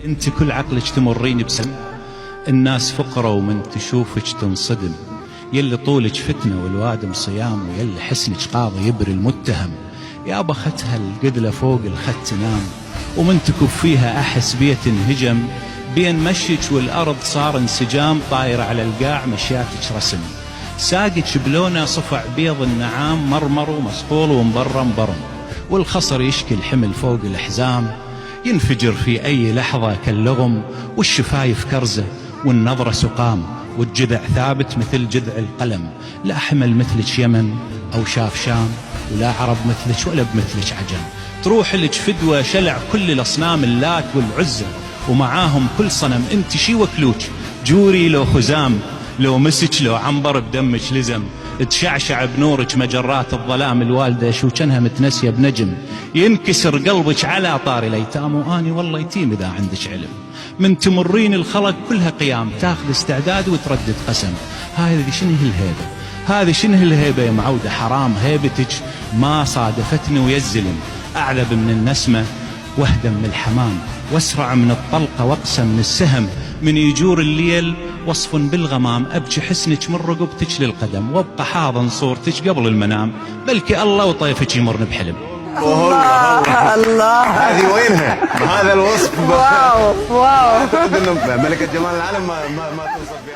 انت كل عقلك تمرين بسم، الناس فقرة ومن تشوفك تنصدم، يلي طولك فتنة والوادم صيام، ويلي حسنك قاضي يبري المتهم، يا بختها القدلة فوق الخد تنام، ومن تكب فيها أحس بيت انهجم، بين مشيك والأرض صار انسجام، طاير على القاع مشياتك رسم، ساقك بلونه صفع بيض النعام، مرمر ومصقول ومبرم برم، والخصر يشكي الحمل فوق الحزام، ينفجر في أي لحظة كاللغم، والشفايف كرزة والنظرة سقام، والجذع ثابت مثل جذع القلم، لا حمل مثلك يمن أو شاف شام، ولا عرب مثلك ولا بمثلك عجم، تروح لك فدوة شلع كل الأصنام اللات والعزة، ومعاهم كل صنم انت شي وكلوك، جوري لو خزام، لو مسك لو عنبر بدمك لزم، تشعشع بنورك مجرات الظلام، الوالدة شو كانها متنسية بنجم، ينكسر قلبك على طار الأيتام، واني والله يتيم إذا عندك علم، من تمرين الخلق كلها قيام، تاخذ استعداد وتردد قسم، هذه شنو الهيبة، هذه شنو الهيبة يا معودة، حرام هيبتك ما صادفتني ويا الزلم، أعذب من النسمة واهدى من الحمام، واسرع من الطلقة واقسى من السهم، من يجور الليل وصف بالغمام، أبكي حسنك من رقبتك للقدم، وابقى حاضن صورتك قبل المنام، بلكي الله وطيفك يمرن بحلم. الله الله، هذه وينها؟ هذا الوصف واو واو. أعتقد أنه ملكة جمال العالم ما توصف بها.